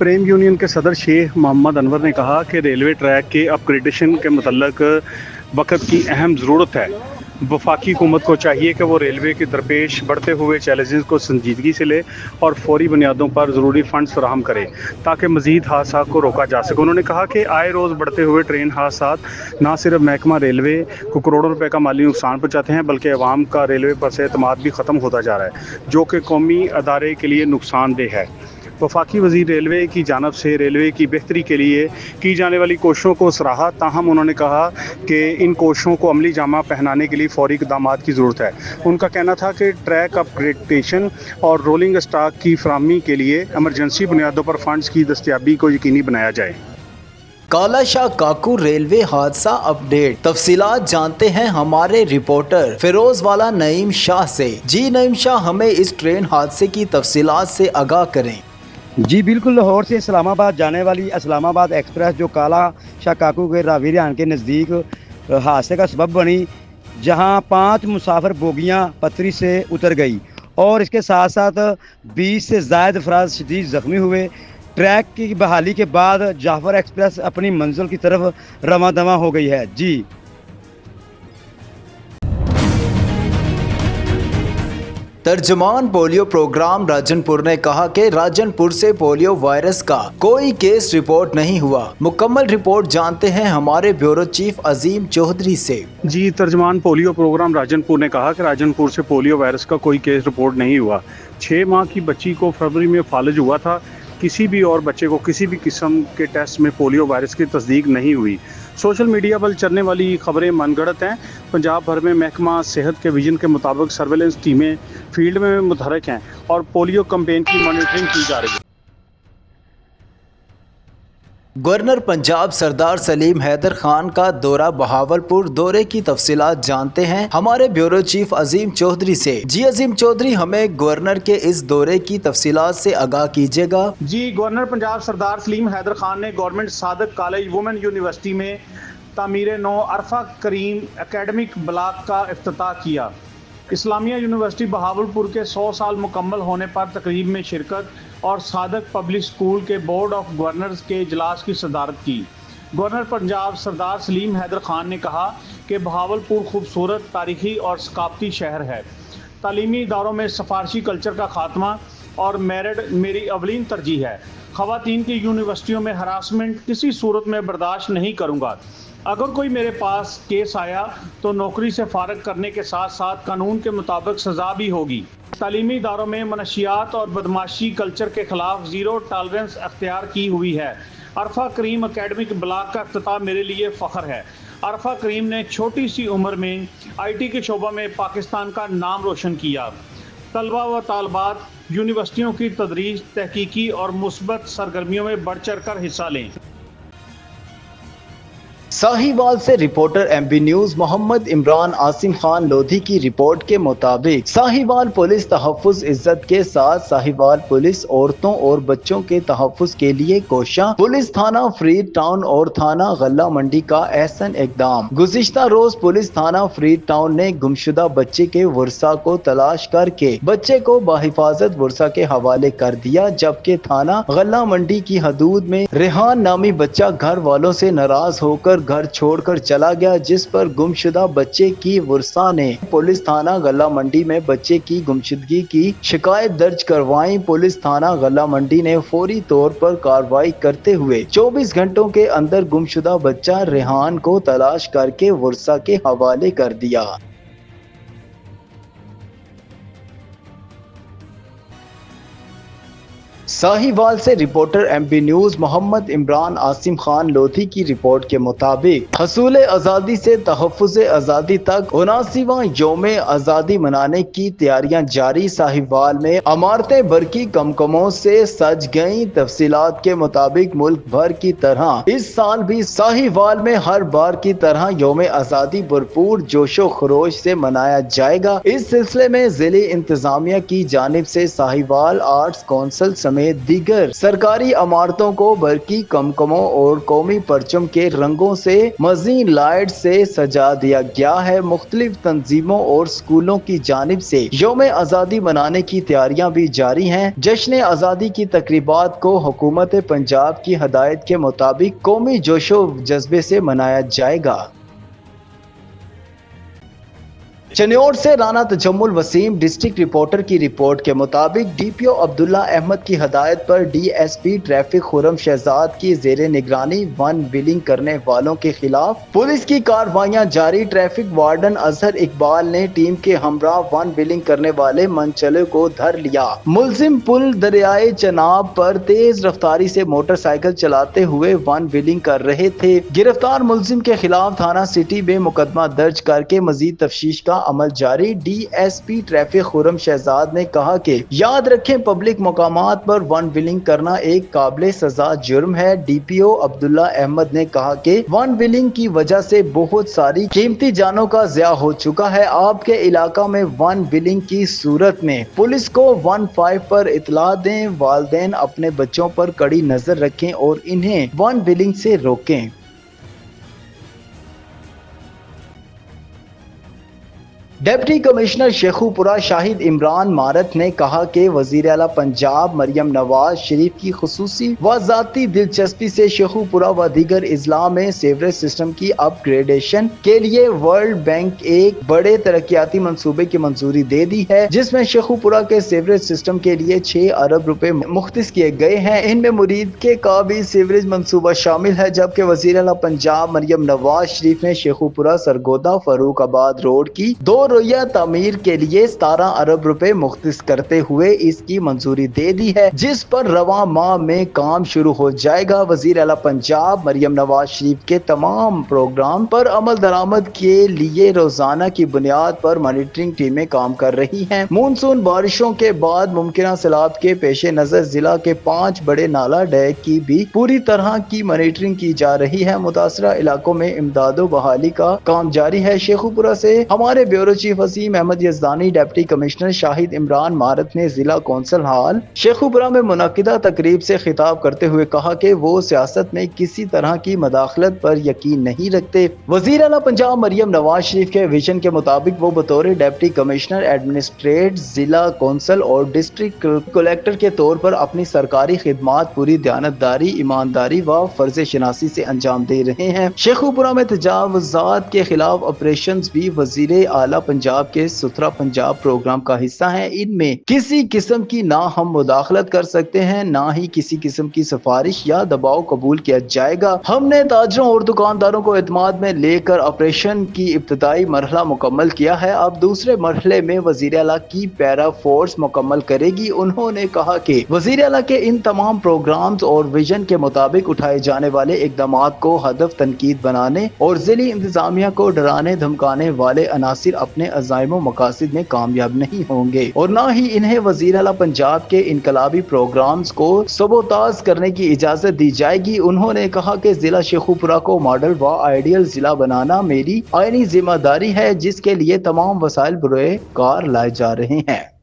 Frame union के सदर शेख मोहम्मद अनवर ने कहा कि रेलवे ट्रैक के अपग्रेडेशन के मुतल्लक वक्त की अहम ज़रूरत है। वफाकी हुकूमत को चाहिए कि वो रेलवे के दरपेश बढ़ते हुए चैलेंजेस को संजीदगी से ले और फौरी बुनियादों पर ज़रूरी फ़ंड्स फराहम करे ताकि मज़ीद हादसा को रोका जा सके। उन्होंने कहा कि आए रोज़ बढ़ते हुए ट्रेन हादसा न सिर्फ महकमा रेलवे को करोड़ों रुपए का माली नुकसान पहुँचाते हैं बल्कि अवाम का रेलवे पर से एतमाद भी ख़त्म होता जा रहा है, जो कि कौमी अदारे के लिए नुकसानदेह है। वफाकी वज़ीर रेलवे की जानब से रेलवे की बेहतरी के लिए की जाने वाली कोशिशों को सराहा, ताहम उन्होंने कहा कि इन कोशिशों को अमली जामा पहनाने के लिए फौरी इक़दाम की ज़रूरत है। उनका कहना था कि ट्रैक अपग्रेडेशन और रोलिंग स्टॉक की फराहमी के लिए एमरजेंसी बुनियादों पर फंड्स की दस्तयाबी को यकीनी बनाया जाए। काला शाह काकू रेलवे हादसा अपडेट, तफसीलात जानते हैं हमारे रिपोर्टर फिरोज वाला नईम शाह से। जी नईम शाह, हमें इस ट्रेन हादसे की तफसीलात से आगाह करें। जी बिल्कुल, लाहौर से इस्लामाबाद जाने वाली इस्लामाबाद एक्सप्रेस जो काला शाह काकू के रावीरियान के नज़दीक हादसे का सबब बनी, जहां 5 मुसाफिर बोगियां पटरी से उतर गई और इसके साथ साथ 20 से ज़ायद अफराद शदीद ज़ख्मी हुए। ट्रैक की बहाली के बाद जाफर एक्सप्रेस अपनी मंजिल की तरफ रवां दवां हो गई है। जी तर्जमान पोलियो प्रोग्राम राजनपुर ने कहा कि राजनपुर से पोलियो वायरस का कोई केस रिपोर्ट नहीं हुआ। मुकम्मल रिपोर्ट जानते हैं हमारे ब्यूरो चीफ अजीम चौधरी से। जी, तर्जमान पोलियो प्रोग्राम राजनपुर ने कहा कि राजनपुर से पोलियो वायरस का कोई केस रिपोर्ट नहीं हुआ। 6 माह की बच्ची को फरवरी में फालिज हुआ था। किसी भी और बच्चे को किसी भी किस्म के टेस्ट में पोलियो वायरस की तस्दीक नहीं हुई। सोशल मीडिया पर चलने वाली खबरें मनगढ़ंत हैं। पंजाब भर में महकमा सेहत के विजन के मुताबिक सर्वेलेंस टीमें फील्ड में मुतहरक हैं और पोलियो कैंपेन की मॉनिटरिंग की जा रही है। गवर्नर पंजाब सरदार सलीम हैदर खान का दौरा बहावलपुर, दौरे की तफसीलात जानते हैं हमारे ब्यूरो चीफ अजीम चौधरी से। जी अजीम चौधरी, हमें गवर्नर के इस दौरे की तफसीलात से आगाह कीजिएगा। जी, गवर्नर पंजाब सरदार सलीम हैदर खान ने government Sadiq college women university में तामीर नौ अरफा करीम एकेडमिक ब्लॉक का इफ्तिताह किया। इस्लामिया यूनिवर्सिटी बहावलपुर के 100 साल मुकम्मल होने पर तकरीब में शिरकत और सादक पब्लिक स्कूल के बोर्ड ऑफ गवर्नर्स के इजलास की सदारत की। गवर्नर पंजाब सरदार सलीम हैदर खान ने कहा कि बहावलपुर खूबसूरत तारीखी और सकाफती शहर है। तालीमी इदारों में सफारशी कल्चर का खात्मा और मेरिट मेरी अवलीन तरजीह है। ख़वातीन की यूनिवर्सिटियों में हरासमेंट किसी सूरत में बर्दाश्त नहीं करूँगा। अगर कोई मेरे पास केस आया तो नौकरी से फारग करने के साथ साथ कानून के मुताबिक सज़ा भी होगी। तालीमी इदारों में मनशियात और बदमाशी कल्चर के खिलाफ ज़ीरो टॉलरेंस अख्तियार की हुई है। अरफा करीम एकेडमिक ब्लॉक का इफ्तिताह मेरे लिए फ़ख्र है। अरफा करीम ने छोटी सी उम्र में IT के शोबा में पाकिस्तान का नाम रोशन किया। तलबा व तालबात यूनिवर्सिटियों की तदरीस, तहकीकी और मुस्बत सरगर्मियों में बढ़ चढ़ कर हिस्सा लें। साहिवाल से reporter MB news Mohammad Imran Asim Khan Lodhi की रिपोर्ट के मुताबिक साहिवाल पुलिस तहफ़्फ़ुज़ इज्जत के साथ साहिवाल पुलिस औरतों और बच्चों के तहफ़्फ़ुज़ के लिए कोशिश। पुलिस थाना फ्रीड टाउन और थाना गल्ला मंडी का एहसन इक़दाम। गुज़िश्ता रोज पुलिस थाना फ्रीड टाउन ने गुमशुदा बच्चे के वर्सा को तलाश करके बच्चे को बाहिफाजत वर्सा के हवाले कर दिया, जबकि थाना गल्ला मंडी की हदूद में रेहान नामी बच्चा घर वालों से नाराज होकर घर छोड़कर चला गया, जिस पर गुमशुदा बच्चे की वर्सा ने पुलिस थाना गल्ला मंडी में बच्चे की गुमशुदगी की शिकायत दर्ज करवाई। पुलिस थाना गल्ला मंडी ने फौरी तौर पर कार्रवाई करते हुए 24 घंटों के अंदर गुमशुदा बच्चा रेहान को तलाश करके वर्सा के हवाले कर दिया। साहिवाल से reporter MB news Mohammad Imran Asim Khan Lodhi की रिपोर्ट के मुताबिक हसूल आज़ादी से तहफ़्फ़ुज़ आज़ादी तक 79वां यौम आज़ादी मनाने की तैयारियां जारी। साहिवाल में इमारतें बरकी कमकमों से सज गईं। तफसीलात के मुताबिक मुल्क भर की तरह इस साल भी साहिवाल में हर बार की तरह यौम आज़ादी भरपूर जोशो खरोश से मनाया जाएगा। इस सिलसिले में ज़िले इंतजामिया की जानिब से साहिवाल आर्ट्स कौंसिल समेत समेत दीगर सरकारी इमारतों को बरकी कमकमों और कौमी परचम के रंगों से मज़ीद लाइट से सजा दिया गया है। मुख्तलिफ तंजीमों और स्कूलों की जानिब से यौम आज़ादी मनाने की तैयारियां भी जारी हैं। जश्न आज़ादी की तकरीबात को हुकूमत पंजाब की हदायत के मुताबिक कौमी जोशो जज्बे से मनाया जाएगा। चन्योर से राना तजम्मुल वसीम डिस्ट्रिक्ट रिपोर्टर की रिपोर्ट के मुताबिक डीपीओ अब्दुल्ला अहमद की हदायत पर डीएसपी ट्रैफिक खुर्रम शहजाद की जेरे निगरानी वन बिलिंग करने वालों के खिलाफ पुलिस की कार्रवाइयां जारी। ट्रैफिक वार्डन अजहर इकबाल ने टीम के हमरा वन बिलिंग करने वाले मनचले को धर लिया। मुलजिम पुल दरियाए चनाब पर तेज रफ्तारी से मोटरसाइकिल चलाते हुए वन बिलिंग कर रहे थे। गिरफ्तार मुलजिम के खिलाफ थाना सिटी में मुकदमा दर्ज करके मजीद तफ्तीश का अमल जारी। डीएसपी ट्रैफिक खुर्रम शहजाद ने कहा कि याद रखें, पब्लिक मकामात पर वन बिलिंग करना एक काबिल सजा जुर्म है। डीपीओ अब्दुल्ला अहमद ने कहा कि वन बिलिंग की वजह से बहुत सारी कीमती जानों का ज़िया हो चुका है। आपके इलाका में वन बिलिंग की सूरत में पुलिस को 15 पर इतला दें। वालिदैन अपने बच्चों पर कड़ी नजर रखें और इन्हें वन बिलिंग से रोकें। डिप्टी कमिश्नर शेखुपुरा शाहिद इमरान मारत ने कहा कि वजीर आला पंजाब मरियम नवाज शरीफ की खुसूसी व ज़ाती दिलचस्पी से शेखुपुरा व दीगर इजला में सीवरेज सिस्टम की अपग्रेडेशन के लिए वर्ल्ड बैंक एक बड़े तरक्याती मंसूबे की मंजूरी दे दी है, जिसमें शेखुपुरा के सीवरेज सिस्टम के लिए 6 अरब रुपए मुख्तस किए गए हैं। इनमें मुरीद के काबिल सीवरेज मंसूबा शामिल है, जबकि वजीर आला पंजाब मरियम नवाज शरीफ ने शेखुपुरा सरगोदा फरूखाबाद रोड की 2 रोया तामीर के लिए 17 अरब रुपए मुख्तस करते हुए इसकी मंजूरी दे दी है, जिस पर रवा माह में काम शुरू हो जाएगा। वजीर आला पंजाब मरियम नवाज शरीफ के तमाम प्रोग्राम पर अमल दरामद के लिए रोजाना की बुनियाद पर मॉनिटरिंग टीमें काम कर रही हैं। मानसून बारिशों के बाद मुमकिन सैलाब के पेश नजर जिला के 5 बड़े नाला डैम की भी पूरी तरह की मॉनिटरिंग की जा रही है। मुतासरा इलाकों में इमदादो बहाली का काम जारी है। शेखुपुरा से हमारे bureau chief Waseem Ahmad Yazdani deputy commissioner Shahid Imran मारत ने जिला कौंसल हाल शेखुपुरा में मुनक्किदा तकरीब से खिताब करते हुए कहा कि वो सियासत में किसी तरह की मदाखलत पर यकीन नहीं रखते। वजीर आला पंजाब मरियम नवाज शरीफ के विजन के मुताबिक वो बतौर डिप्टी कमिश्नर एडमिनिस्ट्रेट जिला कौंसल और डिस्ट्रिक्ट कलेक्टर के तौर पर अपनी सरकारी खिदमात पूरी दयानतदारी, ईमानदारी व फर्ज शनासी से अंजाम दे रहे हैं। शेखुपुरा में तजावुजात के खिलाफ ऑपरेशन भी वजीर आला पंजाब के सुथरा पंजाब प्रोग्राम का हिस्सा है। इनमें किसी किस्म की ना हम मुदाखलत कर सकते हैं, ना ही किसी किस्म की सिफारिश या दबाव कबूल किया जाएगा। हमने ताजरों और दुकानदारों को एतमाद में लेकर ऑपरेशन की इब्तदाई मरहला मुकम्मल किया है। अब दूसरे मरहले में वजीर आला की पैरा फोर्स मुकम्मल करेगी। उन्होंने कहा कि वजीर आला के इन तमाम प्रोग्राम्स और विजन के मुताबिक उठाए जाने वाले इकदामात को हदफ तनकीद बनाने और जिली इंतजामिया को डराने धमकाने वाले अनासिर अपने अज़ाइमो मकासिद में कामयाब नहीं होंगे और ना ही इन्हें वज़ीर आला पंजाब के इनकलाबी प्रोग्राम्स को सबोताज करने की इजाजत दी जाएगी। उन्होंने कहा कि जिला शेखुपुरा को मॉडल व आइडियल जिला बनाना मेरी आईनी जिम्मेदारी है, जिसके लिए तमाम वसाइल बुरे कार लाए जा रहे हैं।